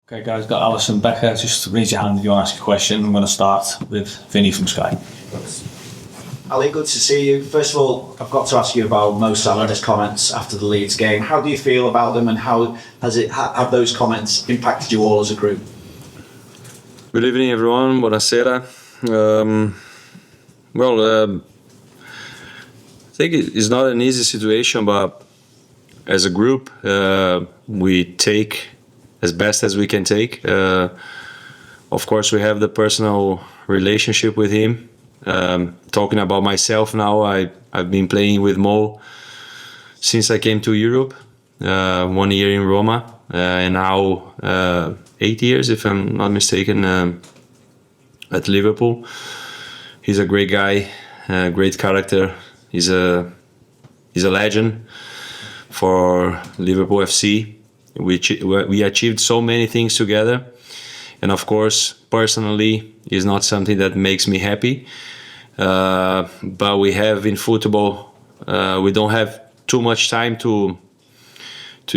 Okay, guys, got Alisson Becker. Just raise your hand if you want to ask a question. I'm going to start with Vinny from Sky. Ali, good to see you. First of all, I've got to ask you about Mo Salah and his comments after the Leeds game. How do you feel about them, and how have those comments impacted you all as a group? Good evening, everyone. Buonasera. I think it's not an easy situation, but as a group, we take as best as we can take. Of course, we have the personal relationship with him. Talking about myself now, I've been playing with Mo since I came to Europe, 1 year in Roma, and now 8 years, if I'm not mistaken, at Liverpool. He's a great guy, great character. He's a legend for Liverpool FC. We achieved so many things together, and of course, personally, is not something that makes me happy. But we have in football, we don't have too much time to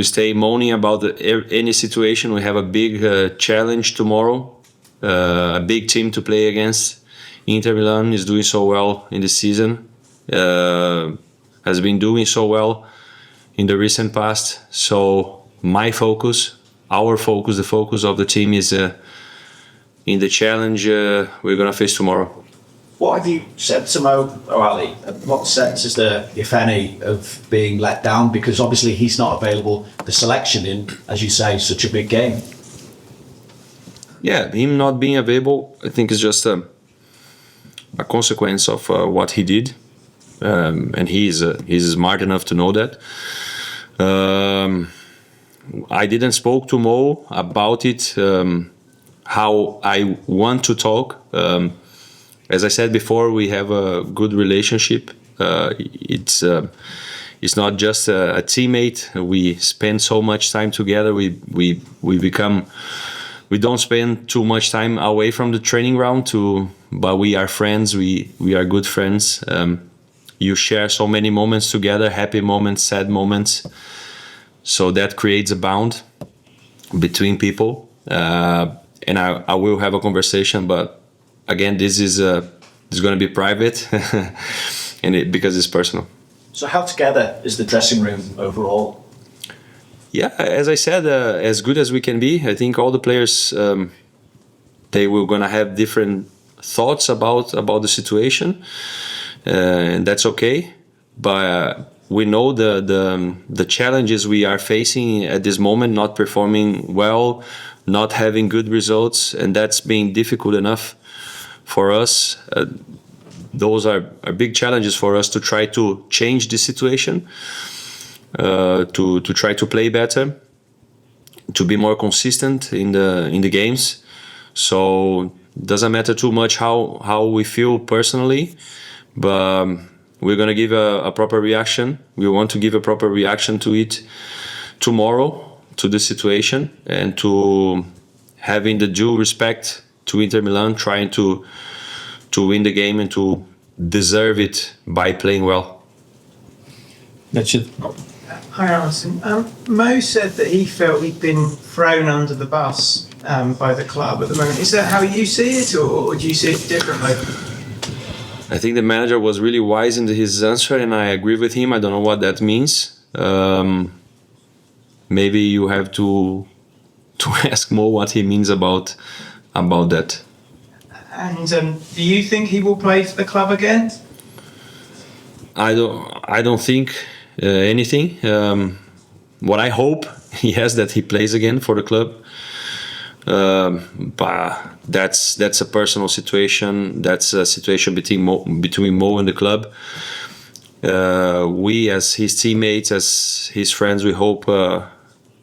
stay moaning about any situation. We have a big challenge tomorrow, a big team to play against. Inter Milan is doing so well in the season, has been doing so well in the recent past. So my focus, our focus, the focus of the team is in the challenge we're going to face tomorrow. What have you said to Mo or Ali? What sense is there, if any, of being let down? Because obviously he's not available for selection in, as you say, such a big game. Yeah, him not being available, I think, is just a consequence of what he did. And he's smart enough to know that. I didn't spoke to Mo about it, how I want to talk. As I said before, we have a good relationship. It's not just a teammate. We spend so much time together. We don't spend too much time away from the training ground but we are friends. We are good friends. You share so many moments together, happy moments, sad moments. So that creates a bond between people. And I will have a conversation, but again, this is going to be private, and because it's personal. So how together is the dressing room overall? Yeah, as I said, as good as we can be. I think all the players, they were going to have different thoughts about the situation, and that's okay. But we know the challenges we are facing at this moment, not performing well, not having good results, and that's being difficult enough for us. Those are big challenges for us to try to change the situation, to try to play better, to be more consistent in the games. So it doesn't matter too much how we feel personally, but we're going to give a proper reaction. We want to give a proper reaction to it tomorrow, to the situation, and to having the due respect to Inter Milan, trying to win the game and to deserve it by playing well. Richard. Hi, Alison. Mo said that he felt he'd been thrown under the bus by the club at the moment. Is that how you see it, or do you see it differently? I think the manager was really wise in his answer, and I agree with him. I don't know what that means. Maybe you have to ask Mo what he means about that. And do you think he will play for the club again? I don't think anything. What I hope, yes, that he plays again for the club. But that's a personal situation. That's a situation between Mo and the club. We, as his teammates, as his friends, we hope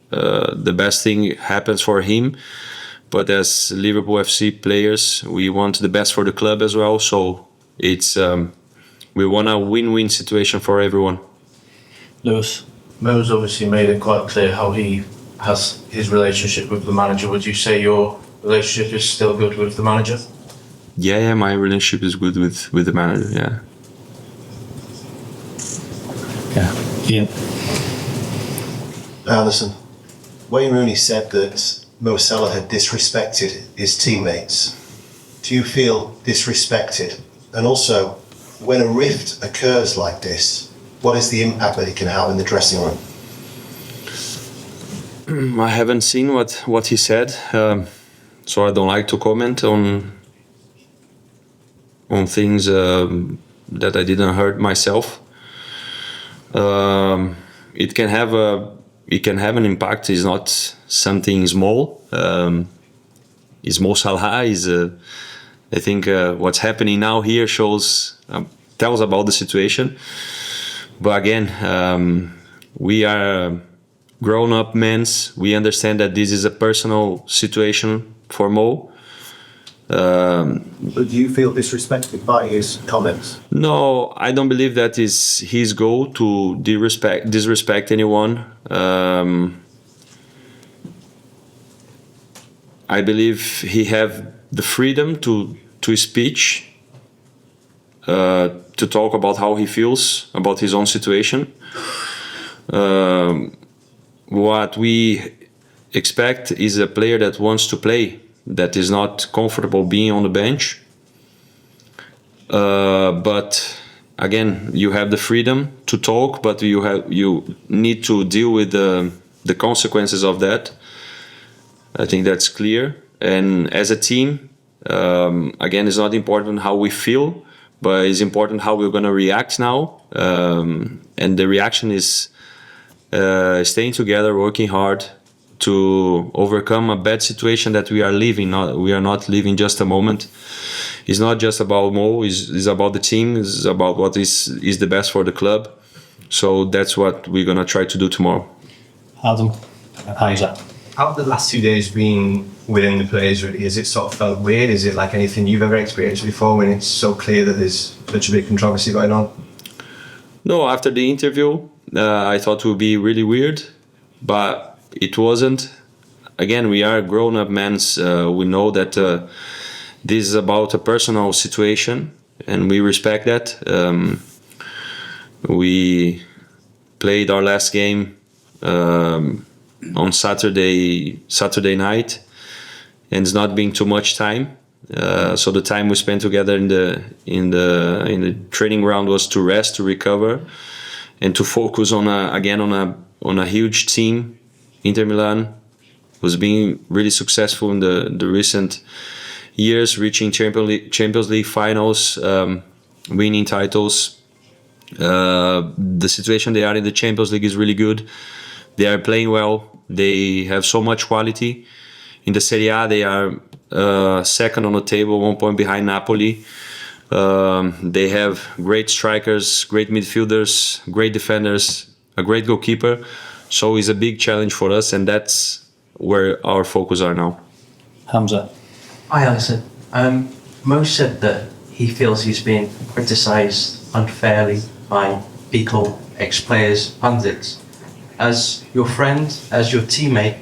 the best thing happens for him. But as Liverpool FC players, we want the best for the club as well. So it's we want a win-win situation for everyone. Lewis. Mo's obviously made it quite clear how he has his relationship with the manager. Would you say your relationship is still good with the manager? Yeah, my relationship is good with the manager. Yeah. Yeah. Ian. Alisson, Wayne Rooney said that Mo Salah had disrespected his teammates. Do you feel disrespected? And also, when a rift occurs like this, what is the impact that it can have in the dressing room? I haven't seen what he said, so I don't like to comment on things that I didn't heard myself. It can have an impact. It's not something small. It's Mo Salah. I think what's happening now here tells about the situation. But again, we are grown-up men. We understand that this is a personal situation for Mo. But do you feel disrespected by his comments? No, I don't believe that is his goal to disrespect anyone. I believe he have the freedom to speech, to talk about how he feels about his own situation. What we expect is a player that wants to play, that is not comfortable being on the bench. But again, you have the freedom to talk, but you need to deal with the consequences of that. I think that's clear. And as a team, again, it's not important how we feel, but it's important how we're going to react now. And the reaction is staying together, working hard to overcome a bad situation that we are living. We are not living just a moment. It's not just about Mo, it's about the team, it's about what is the best for the club. So that's what we're going to try to do tomorrow. Adam, how is that? How have the last 2 days been within the players really? Has it sort of felt weird? Is it like anything you've ever experienced before when it's so clear that there's such a big controversy going on? No, after the interview, I thought it would be really weird, but it wasn't. Again, we are grown-up men. We know that this is about a personal situation, and we respect that. We played our last game on Saturday night, and it's not been too much time. So the time we spent together in the training ground was to rest, to recover, and to focus on a huge team. Inter Milan was being really successful in the recent years, reaching Champions League finals, winning titles. The situation they are in the Champions League is really good. They are playing well. They have so much quality. In the Serie A, they are second on the table, 1 point behind Napoli. They have great strikers, great midfielders, great defenders, a great goalkeeper. So it's a big challenge for us, and that's where our focus are now. Hamza. Hi, Alisson. Mo said that he feels he's been criticised unfairly by people, ex-players, pundits. As your friend, as your teammate,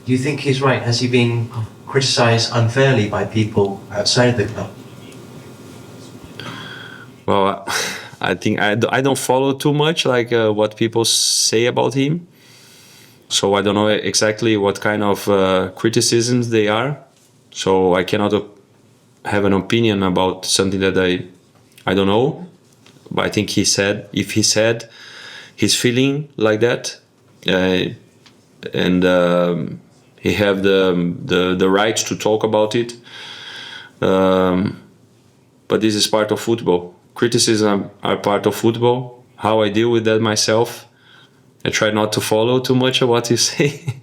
do you think he's right? Has he been criticised unfairly by people outside the club? Well, I think I don't follow too much what people say about him. So I don't know exactly what kind of criticisms they are. So I cannot have an opinion about something that I don't know. But I think if he said he's feeling like that, and he have the right to talk about it. But this is part of football. Criticism are part of football. How I deal with that myself, I try not to follow too much of what you say.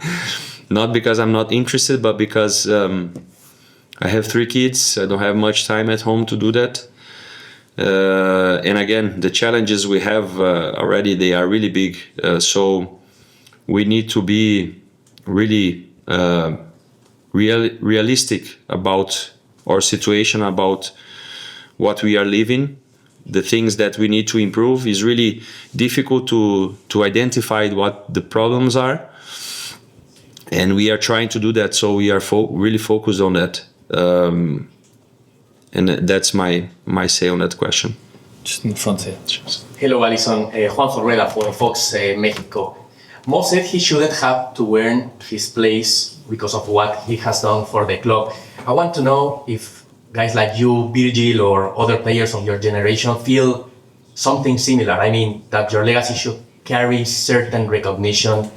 Not because I'm not interested, but because I have 3 kids. I don't have much time at home to do that. And again, the challenges we have already, they are really big. So we need to be really realistic about our situation, about what we are living. The things that we need to improve is really difficult to identify what the problems are, and we are trying to do that. So we are really focused on that, and that's my say on that question. Just in front here. Hello, Alisson. Juan Zorruela for Fox Mexico. Mo said he shouldn't have to earn his place because of what he has done for the club. I want to know if guys like you, Virgil, or other players of your generation feel something similar. I mean, that your legacy should carry certain recognition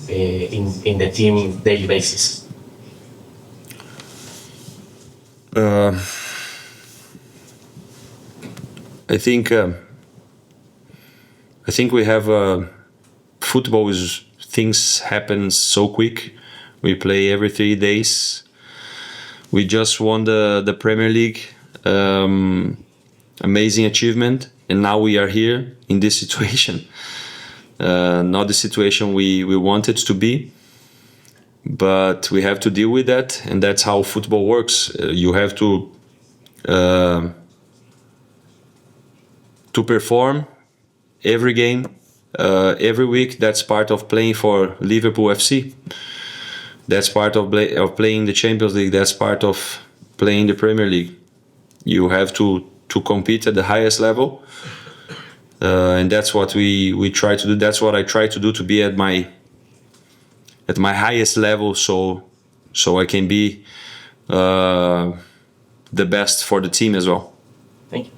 in the team daily basis. I think we have football is things happen so quick. We play every 3 days. We just won the Premier League, amazing achievement, and now we are here in this situation. Not the situation we wanted to be, but we have to deal with that, and that's how football works. You have to perform every game, every week. That's part of playing for Liverpool FC. That's part of playing the Champions League. That's part of playing the Premier League. You have to compete at the highest level, and that's what we try to do. That's what I try to do, to be at my highest level, so I can be the best for the team as well. Thank you.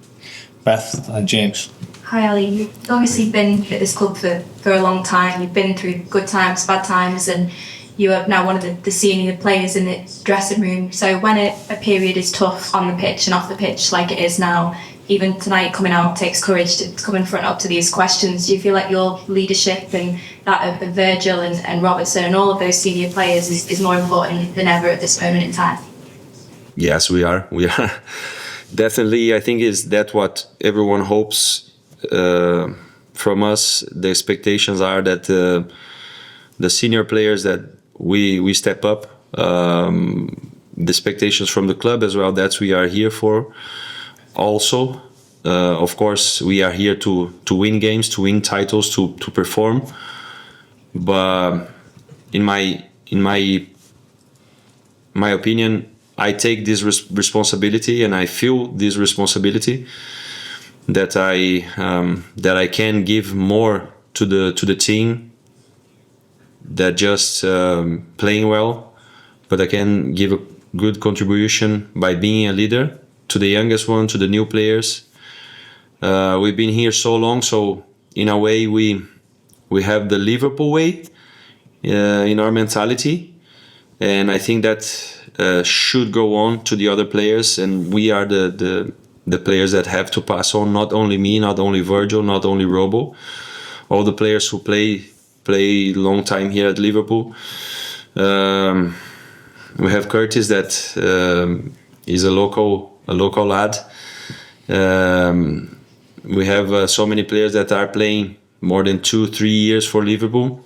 Beth and James. Hi Ali, you've obviously been at this club for a long time. You've been through good times, bad times, and you are now one of the senior players in the dressing room. So when a period is tough on the pitch and off the pitch like it is now, even tonight coming out takes courage to come in front up to these questions. Do you feel like your leadership and that of Virgil and Robertson and all of those senior players is more important than ever at this moment in time? Yes, we are. We are. Definitely, I think is that what everyone hopes from us. The expectations are that the senior players, that we step up. The expectations from the club as well, that we are here for. Also, of course, we are here to win games, to win titles, to perform. But in my opinion, I take this responsibility, and I feel this responsibility that I can give more to the team that just playing well, but I can give a good contribution by being a leader to the youngest one, to the new players. We've been here so long, so in a way we have the Liverpool way in our mentality, and I think that should go on to the other players, and we are the players that have to pass on. Not only me, not only Virgil, not only Robo, all the players who play long time here at Liverpool. We have Curtis, that is a local lad. We have so many players that are playing more than 2-3 years for Liverpool,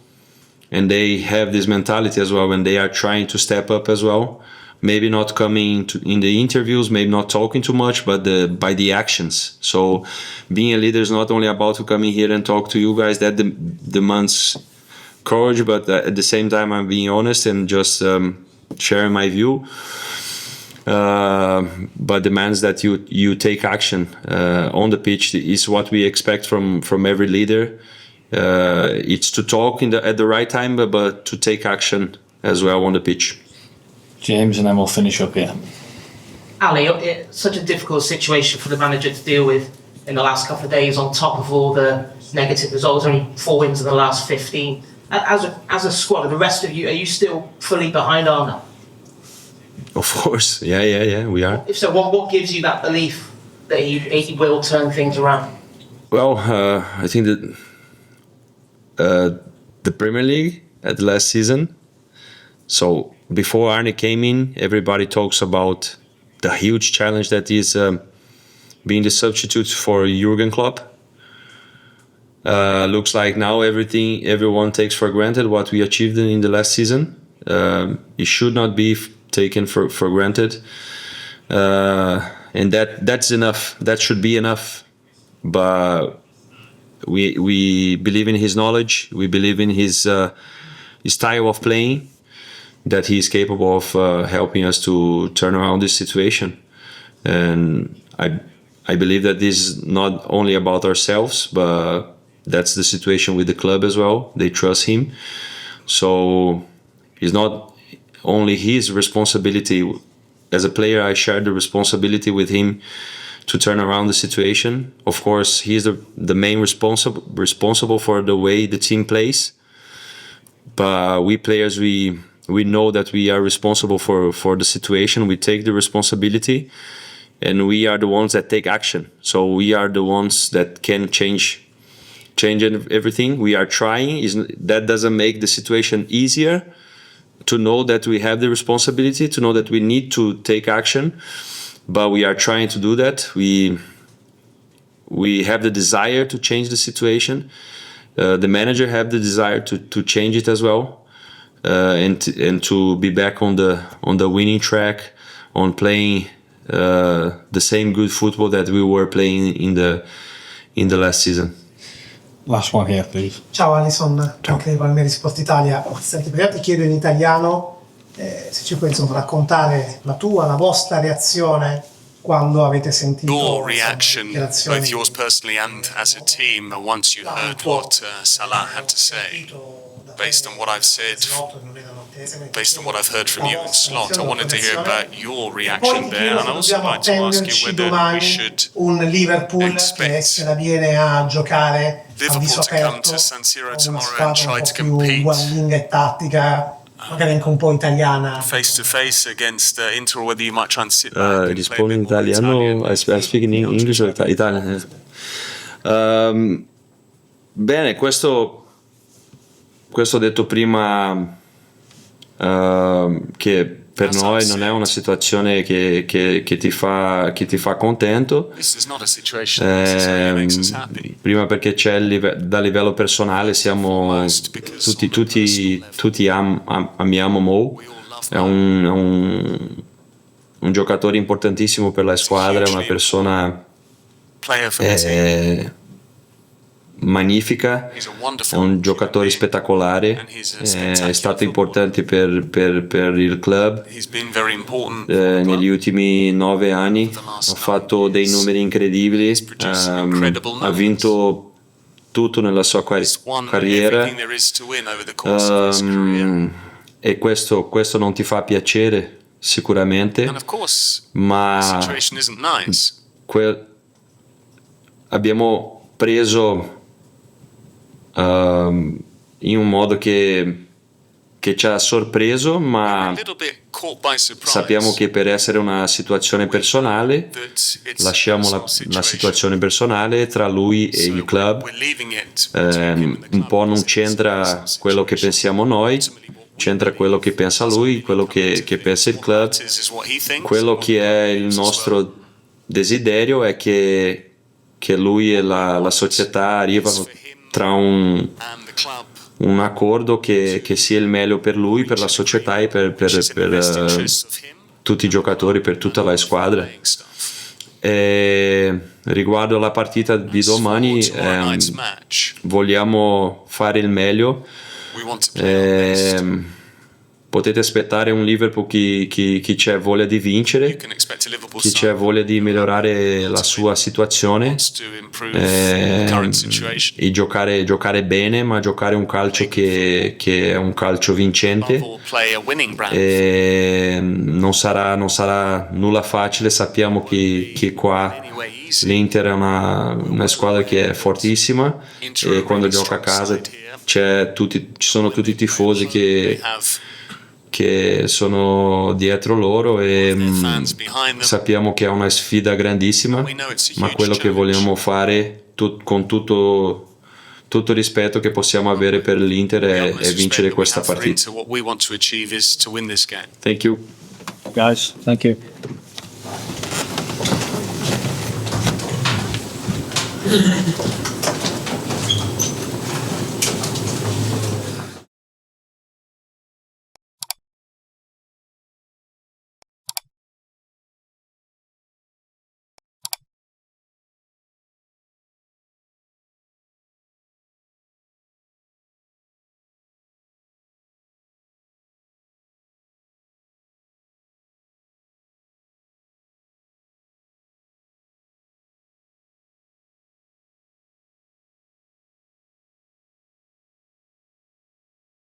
and they have this mentality as well when they are trying to step up as well. Maybe not coming in the interviews, maybe not talking too much, but by the actions. So being a leader is not only about to come in here and talk to you guys. That demands courage, but at the same time I'm being honest and just sharing my view. But demands that you take action on the pitch is what we expect from every leader. It's to talk at the right time, but to take action as well on the pitch. James, and then we'll finish up here. Ali, it's such a difficult situation for the manager to deal with in the last couple of days, on top of all the negative results. Only 4 wins in the last 15. As a squad, the rest of you, are you still fully behind Arne? Of course, yeah, we are. If so, what gives you that belief that he will turn things around? Well, I think that the Premier League at the last season. So before Arne came in, everybody talks about the huge challenge that is being the substitute for Jurgen Klopp. Looks like now everyone takes for granted what we achieved in the last season. It should not be taken for granted, and that's enough. That should be enough. But we believe in his knowledge. We believe in his style of playing, that he is capable of helping us to turn around this situation. And I believe that this is not only about ourselves, but that's the situation with the club as well. They trust him. So it's not only his responsibility. As a player, I share the responsibility with him to turn around the situation. Of course, he's the main responsible for the way the team plays. But we players, we know that we are responsible for the situation. We take the responsibility, and we are the ones that take action. So we are the ones that can change everything. We are trying. That doesn't make the situation easier, to know that we have the responsibility, to know that we need to take action, but we are trying to do that. We have the desire to change the situation. The manager have the desire to change it as well, and to be back on the winning track, on playing the same good football that we were playing in the last season. Last one here, please. Ciao Alisson, anche Palmieri Sport Italia. Senti, prima ti chiedo in italiano se ci puoi insomma raccontare la vostra reazione quando avete sentito your reaction, both yours personally and as a team, once you heard what Salah had to say. Based on what I've said, based on what I've heard from you and Slot, I wanted to hear about your reaction there, and I'd also like to ask you whether we should expect Liverpool to come to San Siro tomorrow and try to compete face to face against Inter, or whether you might try and sit back and Rispondo in play a bit more italiano. I speak in English or Italian? Bene, questo ho detto prima, che per noi non è una situazione che ti fa contento. Prima perché da livello personale siamo tutti amiamo Mo, è un giocatore importantissimo per la squadra, è una persona magnifica, è un giocatore spettacolare, è stato importante per il club negli ultimi 9 anni, ha fatto dei numeri incredibili, ha vinto tutto nella sua carriera, e questo non ti fa piacere sicuramente, ma abbiamo preso in un modo che ci ha sorpreso, ma sappiamo che per essere una situazione personale lasciamo la situazione personale tra lui e il club. Un po' non c'entra quello che pensiamo noi, c'entra quello che pensa lui, quello che pensa il club. Quello che è il nostro desiderio è che lui e la società arrivano tra un accordo che sia il meglio per lui, per la società e per tutti i giocatori, per tutta la squadra. E riguardo alla partita di domani, vogliamo fare il meglio. Potete aspettare un Liverpool chi c'è voglia di vincere, chi c'è voglia di migliorare la sua situazione, e giocare bene, ma giocare un calcio che è un calcio vincente. E non sarà nulla facile. Sappiamo che qua l'Inter è una squadra che è fortissima, e quando gioca a casa ci sono tutti i tifosi che sono dietro loro, e sappiamo che è una sfida grandissima, ma quello che vogliamo fare con tutto il rispetto che possiamo avere per l'Inter è vincere questa partita. Thank you. Guys, thank you.